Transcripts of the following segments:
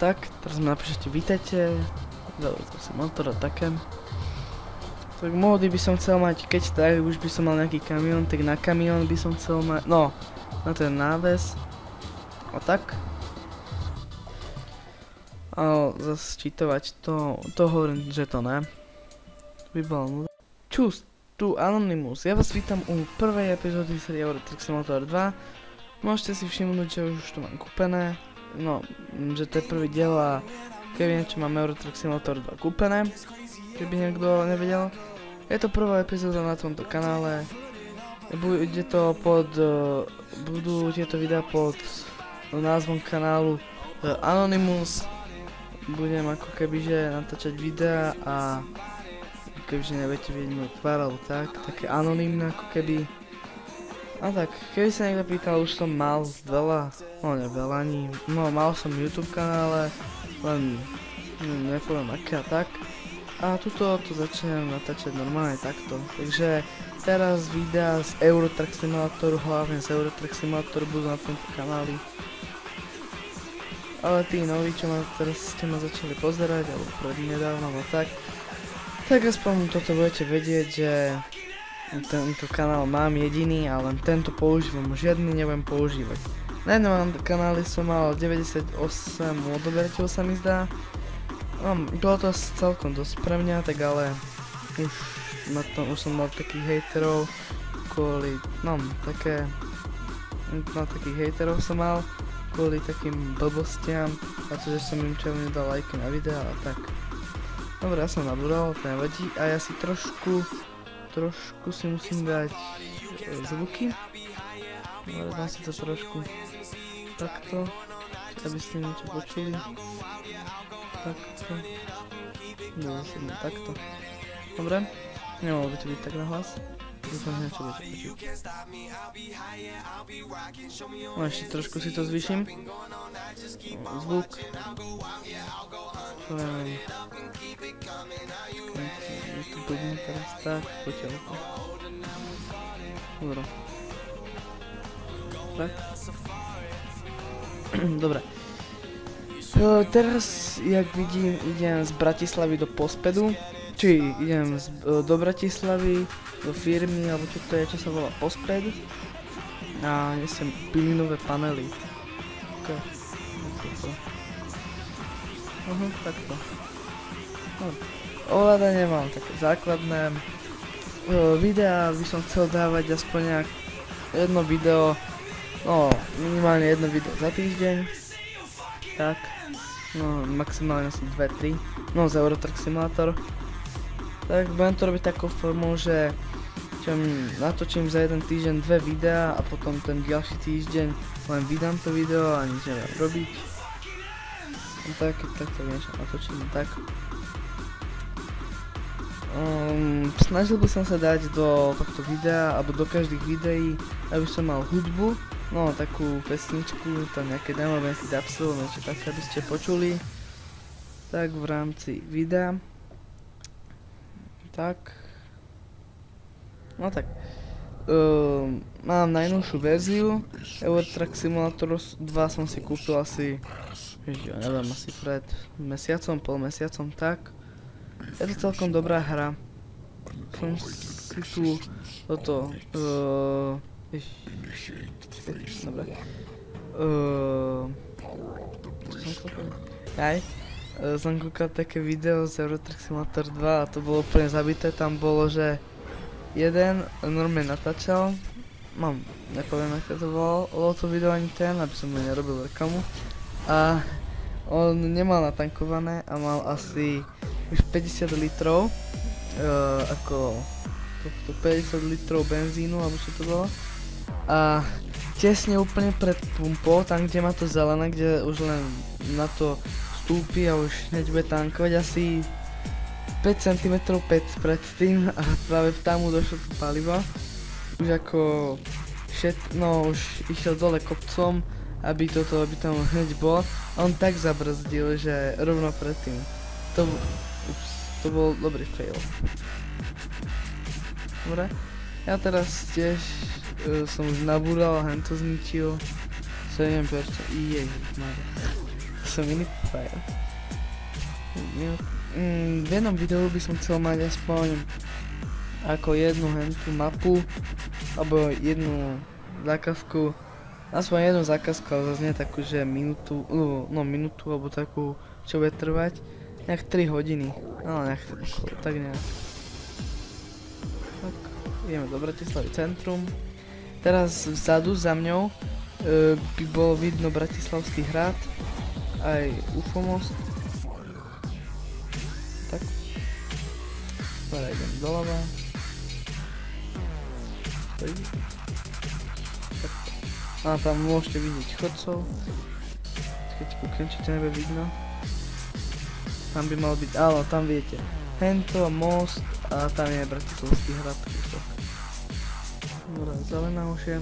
tak, teraz mi napíšete vítajte, to si motor a také. Tak módy by som chcel mať, keď tak už by som mal nejaký kamión, tak na kamión by som chcel mať, no, na ten náves. A tak. Ale zase čítovať to hovorím, že to ne. By bolo nuda. Čus, tu Anonymous, ja vás vítam u prvej epizódy série Euro Truck Simulator 2. Môžete si všimnúť, že už to mám kúpené. No, že to je prvý diel a keby niečo mám Euro Truck Simulator 2 kúpené. Keby niekto nevedel. Je to prvá epizóda na tomto kanále. Bude to budú tieto videá pod názvom kanálu Anonymous. Budem ako kebyže natáčať videá a kebyže nebudete vidieť môj tvár alebo tak, také anonymné ako keby. A tak, keby sa niekto pýtal, už som mal veľa, no neveľa ani, no mal som YouTube kanále, len nepoviem aké a tak. A tuto to začnem natáčať normálne takto, takže teraz videá z Euro Truck Simulatoru, hlavne z Euro Truck Simulatoru budú na tomto kanáli. Ale tí noví, čo ma teraz ste ma začali pozerať, alebo prednedávno, no tak aspoň toto budete vedieť, že tento kanál mám jediný a len tento používam, žiadny nebudem používať. Na jednom kanáli som mal 98 odoberateľov sa mi zdá. Bolo to celkom dosť pre mňa, tak ale už som mal takých hejterov kvôli, takých hejterov som mal kvôli takým blbostiam a to, že som im čelne dal lajky na videa a tak. Dobre, ja som nabúral, to nevadí a ja si trošku si musím dať zvuky. Dobre, dám si to trošku takto, aby ste niečo počuli. Takto. No, zase takto. Dobre, nemalo by to byť tak nahlas. Dúfam, že niečo budete počuť. No ešte trošku si to zvýšim. Zvuk. Čo ja neviem. Je tu blbne teraz tak, potiaľko. Dobre. Tak. Dobre. Teraz, jak vidím, idem z Bratislavy do Pospedu. Či idem do Bratislavy, do firmy, alebo čo to je, čo sa volá Posped. A nesem pilínové panely. Takto. Ovládanie mám také základné. Videá by som chcel dávať aspoň nejak jedno video, no minimálne jedno video za týždeň. Tak, no maximálne asi 2-3, no z Euro Truck Simulator. Tak budem to robiť takou formou, že natočím za jeden týždeň 2 videá a potom ten ďalší týždeň len vydám to video a nič neviem robiť. Tak, keď takto niečo natočím, tak. Snažil by som sa dať do tohto videa, alebo do každých videí, aby som mal hudbu, no takú pesničku, tam nejaké demo, nejaký dubstep, niečo také, aby ste počuli. Tak v rámci videa. Tak. No tak. Mám najnovšiu verziu Euro Truck Simulator 2 som si kúpil asi, ja neviem, asi pred mesiacom, pol mesiacom, tak. Je to celkom dobrá hra. Som si tu toto dobre. Som kúkal také video z Euro Truck Simulator 2 a to bolo úplne zabité, tam bolo, že jeden normálne natáčal, nepoviem aké to bolo to video ani ten, aby som mu nerobil reklamu, a on nemal natankované a mal asi už 50 litrov, ako 50 litrov benzínu, alebo čo to bolo, a tesne úplne pred pumpou, tam kde má to zelené, kde už len na to vstúpi a už hneď bude tankovať asi 5 cm pred tým a práve tam mu došlo to palivo. Už ako už išiel dole kopcom, aby tam hneď bol a on tak zabrzdil, že rovno predtým. To bol dobrý fail. Dobre, ja teraz tiež som už nabúral a hen to zničil. Sa neviem prečo, som iný frajer. V jednom videu by som chcel mať aspoň ako jednu hentú mapu, alebo jednu zákazku, aspoň jednu zákazku, ale zase nie takú, že minútu, minútu, alebo takú, čo bude trvať, nejak 3 hodiny, no nejak tak nejak. Tak, ideme do Bratislavy centrum. Teraz vzadu za mňou by bolo vidno Bratislavský hrad, aj UFO most. Tak. Teraz idem doľava. A tam môžete vidieť chodcov. Keď kúknem, či to nebude vidno. Tam by mal byť, áno, tam viete. Hento, most a tam je Bratislavský hrad. Dobre, zelená už je.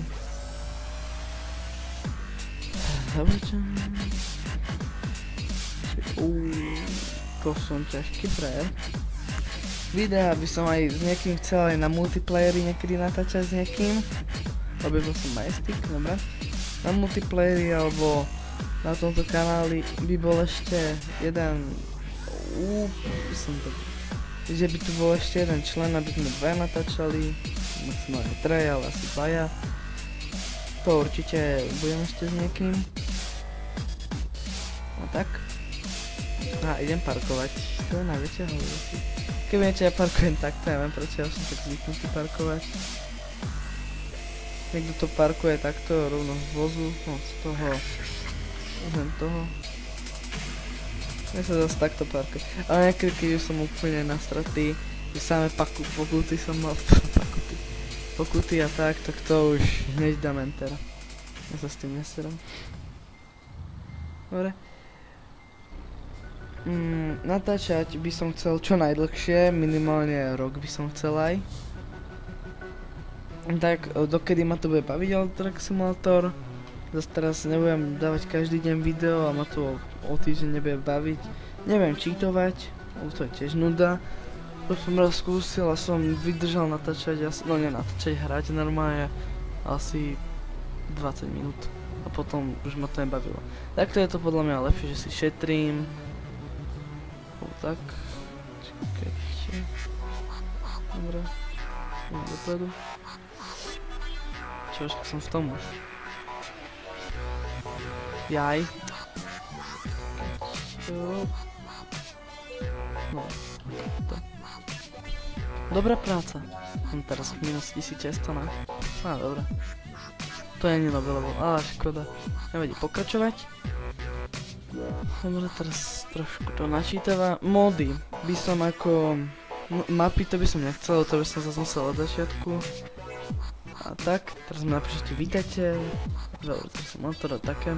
Zavrčam. To som ťažký frajer. Videa by som aj s niekým chcel aj na multiplayeri niekedy natáčať s niekým. Objavil som Majestic, dobre. Na multiplayeri alebo na tomto kanáli by bol ešte jeden... že by tu bol ešte jeden člen, aby sme dvaja natáčali. Maximálne 3, ale asi 2. To určite budem ešte s niekým. A tak. A idem parkovať. To je najväčšia hlava. Keby niečo ja parkujem takto, ja viem prečo ja som tak zvyknutý parkovať. Niekto to parkuje takto rovno z vozu, no z toho, toho. Ja sa zase takto parkuje. Ale niekedy, keď už som úplne nastratý, že samé pokuty som mal, pokuty a tak to už hneď dám enter. Ja sa s tým neserám. Dobre. Natáčať by som chcel čo najdlhšie, minimálne rok by som chcel aj. Tak, dokedy ma to bude baviť Truck Simulator. Zase teraz nebudem dávať každý deň video a ma to o týždeň nebude baviť. Neviem cheatovať, to je tiež nuda. To som raz skúsil a som vydržal natáčať, no nie natáčať, hrať normálne asi 20 minút. A potom už ma to nebavilo. Takto je to podľa mňa lepšie, že si šetrím. Tak, čakajte. Dobre, idem dopredu. Čož, som v tom už. Jaj. No, to. Dobrá práca. Mám teraz minus 1600, ne? Á, dobré. To je ani level, ale škoda. Nevadí pokračovať. Dobre, teraz trošku to načítava. Mody by som ako... mapy to by som nechcel, to by som zase musel od začiatku. A tak, teraz mi napíšete vítajte. Dobre, to som motor a také.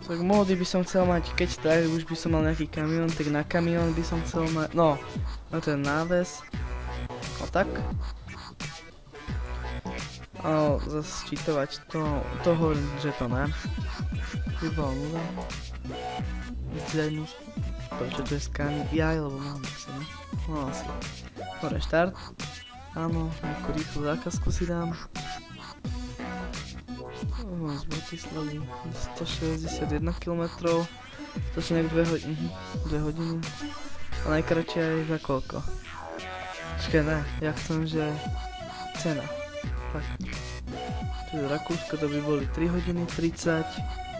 Tak mody by som chcel mať, keď tak už by som mal nejaký kamión, tak na kamión by som chcel mať... No, na ten náves. A tak. A zase čítovať to hovorím, že to ne. By bolo nuda. Prečo to je scan? Jaj, lebo mám asi, ne? No asi. Dobre, štart. Áno, nejakú rýchlu zákazku si dám. Z Bratislavy 161 km. To sú nejak 2 hodiny. A najkračšia je za koľko? Počkaj, ne, ja chcem, že cena. Tak. Čiže Rakúsko to by boli 3 hodiny 30.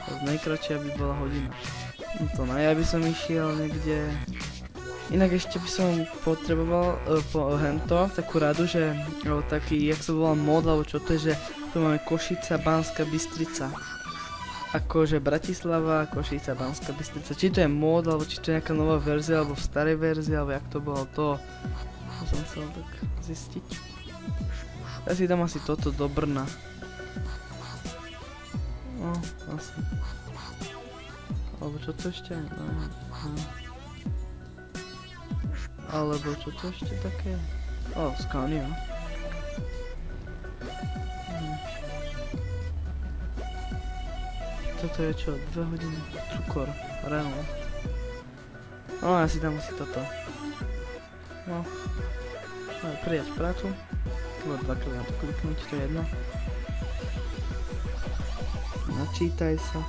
Najkračšia by bola hodina. No to ne, ja by som išiel niekde... Inak ešte by som potreboval hento, takú radu, že taký, jak sa volá mod, alebo čo to je, že tu máme Košica, Banská Bystrica. Akože Bratislava, Košica, Banská Bystrica. Či to je mod, alebo či to je nejaká nová verzia, alebo v starej verzii, alebo jak to bolo, to som chcel tak zistiť. Ja si dám asi toto do Brna. No, asi. Alebo čo to ešte? No. Alebo čo to ešte také? Scania. Toto je čo? 2 hodiny? Cukor. Renault. No, ja si dám asi toto. No. Prijať prácu. Dvakrát na to kliknúť, to je jedno. Načítaj sa.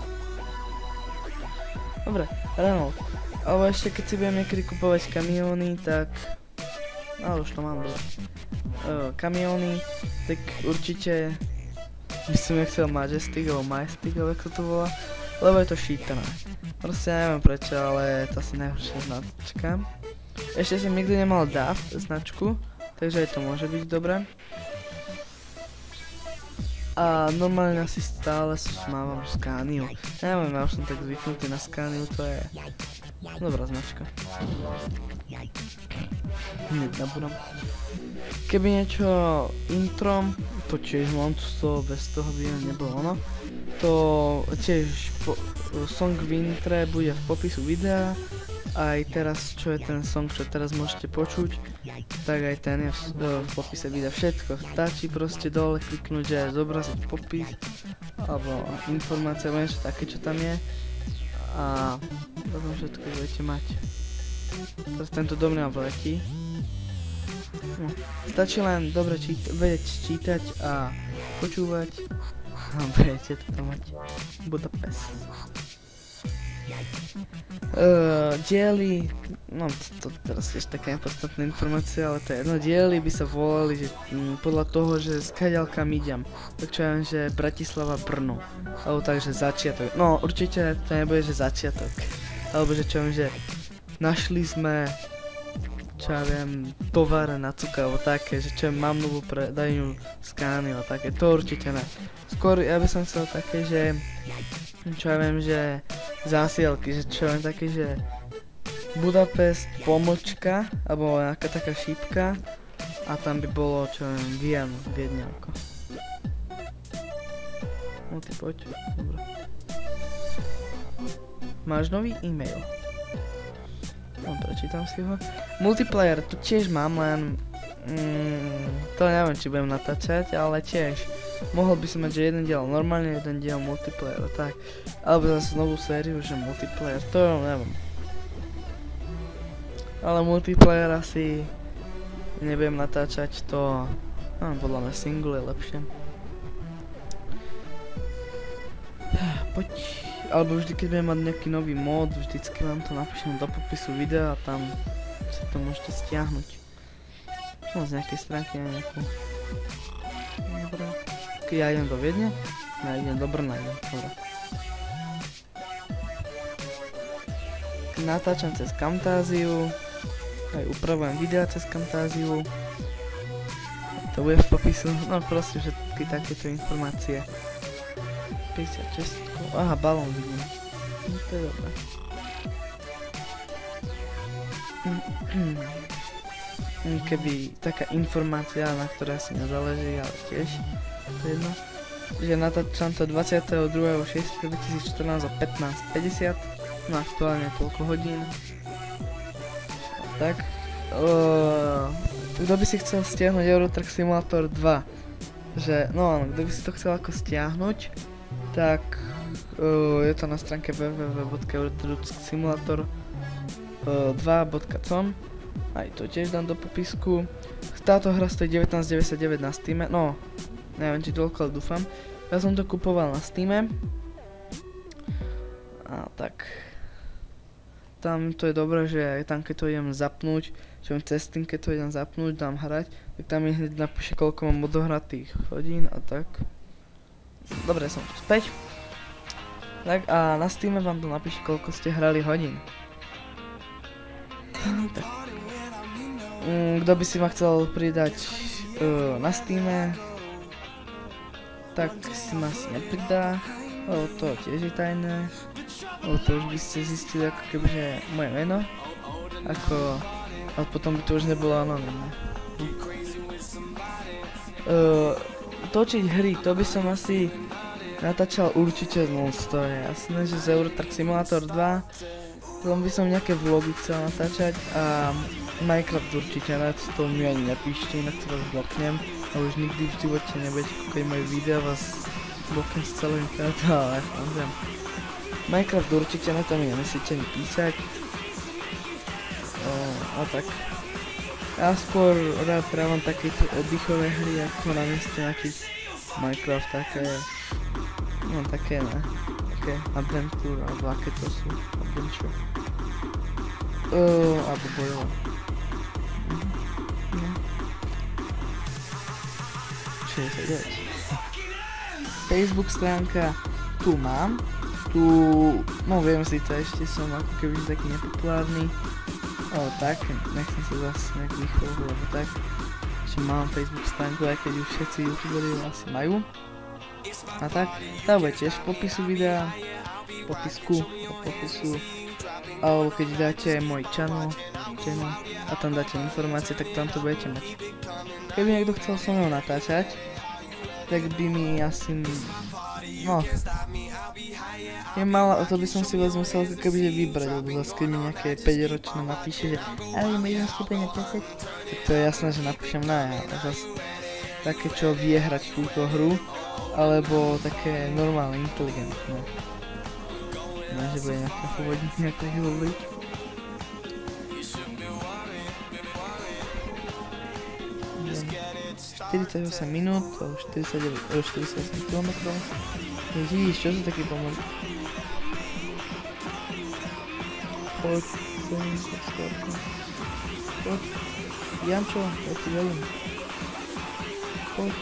Dobre, Renault. Ale ešte keď si budem niekedy kupovať kamióny, tak... Ale už to mám, dobre. Kamióny, tak určite by som chcel Majestic alebo Majestic, alebo ako to volá. Lebo je to šítané. Proste neviem prečo, ale to asi najhoršia značka. Ešte som nikdy nemal DAF značku, takže aj to môže byť dobré. A normálne asi stále mávam Scaniu. Neviem, ja už som tak zvyknutý na Scaniu, to je dobrá značka. Hneď nabudem. Keby niečo introm, to tiež mám to bez toho by nebolo ono. To tiež song v intre bude v popisu videa. Aj teraz, čo je ten song, čo teraz môžete počuť, tak aj ten je v popise videa. Všetko stačí proste dole kliknúť, že zobraziť popis alebo informácie alebo niečo také, čo tam je, a potom všetko budete mať. Teraz tento dom nám vletí. No, stačí len dobre vedieť čítať a počúvať a budete to mať. Budapest. Diely, no to teraz je taká nepodstatná informácia, ale to je jedno. Diely by sa volali, že podľa toho, že skadiaľ kam idem. Tak čo ja viem, že Bratislava, Brno. Alebo tak, že začiatok. No určite to nebude, že začiatok. Alebo že čo viem, že našli sme, čo ja viem, tovar na cukor, alebo také, že čo mám novú predajnú Scaniu a také, to určite ne. Skôr ja by som chcel také, že čo ja viem, že zásielky, že čo viem také, že Budapest pomočka, alebo nejaká taká šípka a tam by bolo, čo viem, Viedňavko. No ty poď, dobre. Máš nový e-mail. No prečítam si ho. Multiplayer, tu tiež mám, len to neviem, či budem natáčať, ale tiež mohol by som mať, že jeden diel normálne, jeden diel multiplayer, tak. Alebo zase novú sériu, že multiplayer, to neviem. Ale multiplayer asi nebudem natáčať, to podľa mňa single je lepšie. Poď, alebo vždy keď budem mať nejaký nový mod, vždycky vám to napíšem do popisu videa a tam si to môžete stiahnuť. No z nejakej stránky na nejakú. Dobre. Keď ja idem do Viedne, ja idem do Brna, dobre. Natáčam cez Camtasiu, aj upravujem videa cez Camtasiu. To bude v popisu, no proste všetky takéto informácie. 56, aha, balón vidím. No to je dobré. Keby taká informácia, na ktorá si nezáleží, ale tiež to je jedno, že natáčam to 22.6.2014 o 15:50, no aktuálne toľko hodín. Tak, kto by si chcel stiahnuť Euro Truck Simulator 2, že, no áno, kto by si to chcel ako stiahnuť, tak je to na stránke www.eurotrucksimulator2.com. Aj to tiež dám do popisku. Táto hra stojí 19,99 na Steame, no neviem či toľko, ale dúfam. Ja som to kupoval na Steame. A tak tam to je dobré, že aj tam keď to idem zapnúť, čo cez Steam keď to idem zapnúť, dám hrať, tak tam mi hneď napíše koľko mám odohratých hodín a tak. Dobre, som tu späť. Tak a na Steame vám to napíše koľko ste hrali hodín. Tak. Kto by si ma chcel pridať na Steame, tak si ma asi nepridá, lebo to tiež je tajné, lebo to už by ste zistili ako kebyže moje meno, ako, ale potom by to už nebolo anonymné. Točiť hry, to by som asi natáčal určite z Monst, to je jasné, že z Euro Truck Simulator 2, potom by som nejaké vlogy chcel natáčať a Minecraft určite, na to mi ani nepíšte, inak to vás bloknem a už nikdy v živote nebudete kúkať moje videa, vás bloknem z celého internetu, ale neviem. Minecraft určite, na to mi nemusíte ani písať. A tak. Ja skôr rád hrávam takéto oddychové hry, ako na mieste nejakých Minecraft, také, no také ne, také adventure, alebo aké to sú adventure. Alebo bojové. No. 69. Facebook stránka tu mám. Tu, no viem síce, ešte som ako keby taký nepopulárny. Ale tak, nechcem sa zase nejak vychovať, alebo tak. Že mám Facebook stránku, aj keď už všetci youtuberi asi majú. A tak, tá bude tiež v popisu videa. Popisu. Alebo keď dáte môj channel a tam dáte informácie, tak tam to budete mať. Keby niekto chcel so mnou natáčať, tak by mi asi, no, je malá, to by som si vás musel kebyže vybrať, lebo zase keď mi nejaké 5-ročné napíše, že ale môžem s tebe natáčať, tak to je jasné, že napíšem na ja, a zase také, čo vie hrať túto hru, alebo také normálne, inteligentné. Ne, že bude nejaká pôvodník nejaká hovoriť. Jdem 48 minút, alebo 48 km. Ježíš, čo sú taký pomaly? Poď, poď, Jančo, ja ti velím. Poď.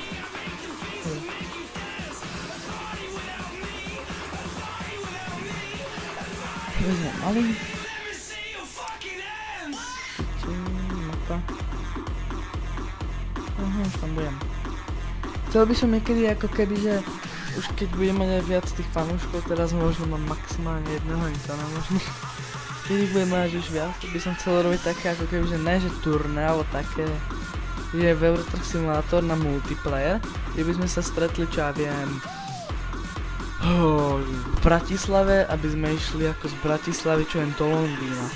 Vezmem malý. Mapa. Aha, tam budem. Chcel by som niekedy ako keby, že už keď budem mať aj viac tých fanúškov, teraz možno mám maximálne jedného, ani to nemožno. Keď budem mať už viac, by som chcel robiť také ako keby, že ne že turné, ale také, že v Euro Truck Simulator na multiplayer, kde by sme sa stretli, čo ja viem, v Bratislave, aby sme išli ako z Bratislavy, čo viem, do Londýna.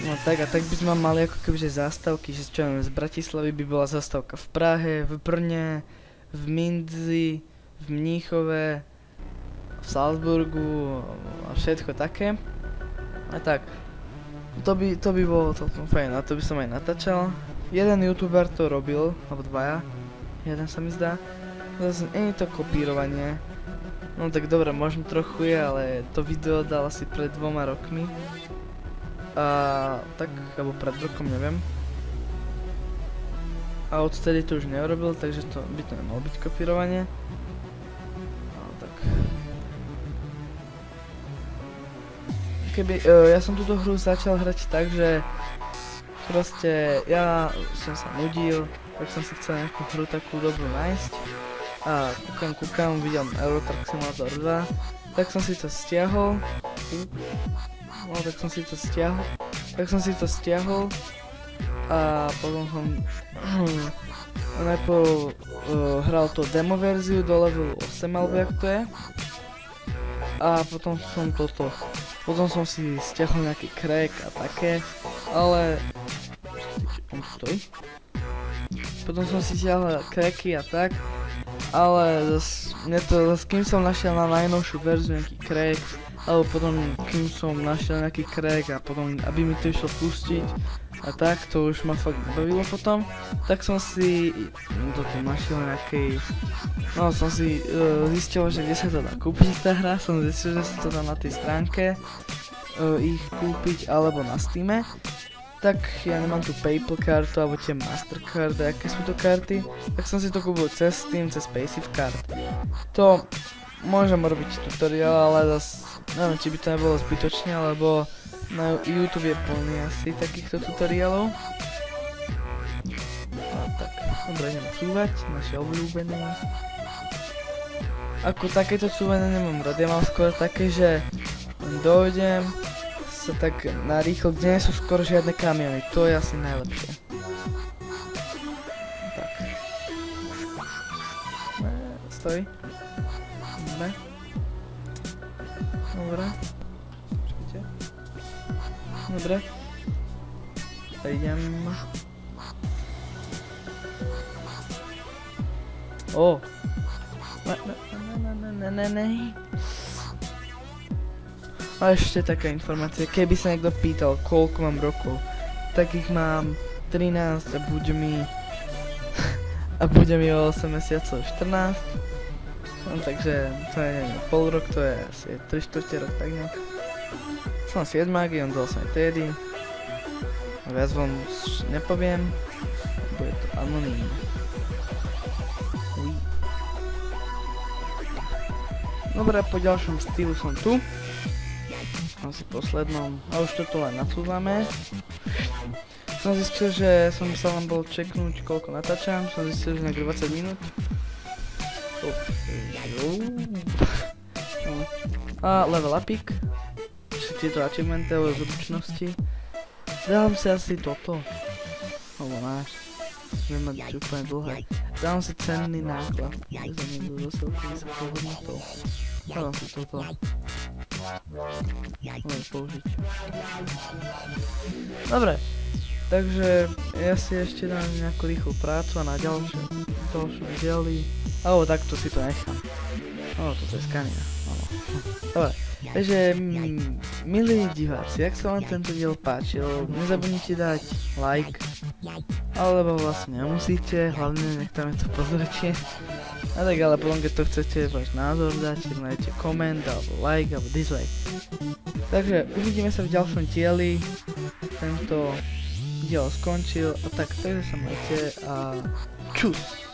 No tak a tak by sme mali ako kebyže zástavky, že čo viem, z Bratislavy by bola zástavka v Prahe, v Brne, v Mindzi, v Mníchove, v Salzburgu a všetko také. A tak, to by bolo celkom fajn, a to by som aj natáčal. Jeden youtuber to robil, alebo dvaja, jeden sa mi zdá. Zase nie je to kopírovanie. No tak dobre, možno trochu je, ale to video dal asi pred 2 rokmi. A tak, alebo pred rokom, neviem. A odtedy to už neurobil, takže to by to nemalo byť kopírovanie. No tak. Keby, ja som túto hru začal hrať tak, že proste ja som sa nudil, tak som si chcel nejakú hru takú dobrú nájsť. A kúkam, videl Euro Truck Simulator 2, tak som si to stiahol. No, tak som si to stiahol a potom som najprv hral to demo verziu do levelu 8 alebo jak to je. A potom som si stiahol nejaký crack a také, ale on stojí. Potom som si stiahol cracky a tak, ale zase kým som našiel na najnovšiu verziu nejaký crack, alebo potom kým som našiel nejaký crack a potom aby mi to išlo pustiť a tak, to už ma fakt bavilo potom, tak som si našiel nejakej, no som si zistil, že kde sa to dá kúpiť tá hra, som zistil, že sa to dá na tej stránke ich kúpiť alebo na Steame. Tak ja nemám tu PayPal kartu alebo tie Mastercard, aké sú to karty, tak som si to kúpil cez Steam, cez Paysafe To môžem robiť tutoriál, ale zase neviem, či by to nebolo zbytočne, lebo na YouTube je plný asi takýchto tutoriálov. A tak, dobre, ideme cúvať, naše obľúbené. Ako takéto cúvanie nemám rád, ja mám skôr také, že dojdem sa tak narýchlo, kde nie sú skoro žiadne kamiony, to je asi najlepšie. Tak. Stoj. Dobre. Dobre. Počkajte. Dobre. A idem. O! Ne. A ešte taká informácia, keby sa niekto pýtal, koľko mám rokov, tak ich mám 13 a bude mi o 8 mesiacov 14. No, takže to je pol rok, to je asi 3/4 rok, tak nejak. Som 7-ak, on dal sa aj tedy. Viac vám nepoviem, bude to anonymné. Dobre, po ďalšom stylu som tu. Asi poslednom, a už toto len nacúvame. Som zistil, že som sa vám bol čeknúť, koľko natáčam. Som zistil, že nejak 20 minút. A level upík. Tieto achievementy o zručnosti. Dám si asi toto. Alebo náš. Budeme mať úplne dlhé. Dám si cenný náklad. Za niekto zasilky sa pohodnotou. Dám si toto. Môžem použiť. Dobre. Takže ja si ešte dám nejakú rýchlu prácu a na ďalšie diely. Alebo takto si to nechám. Toto je skanina. Dobre. Takže, milí diváci, ak sa vám tento diel páčil, nezabudnite dať like, alebo vlastne nemusíte, hlavne nech tam je to pozretie. A tak ale potom, keď to chcete váš názor dať, nájdete koment, alebo like, alebo dislike. Takže uvidíme sa v ďalšom dieli, tento diel skončil, a tak, takže sa majte a čus!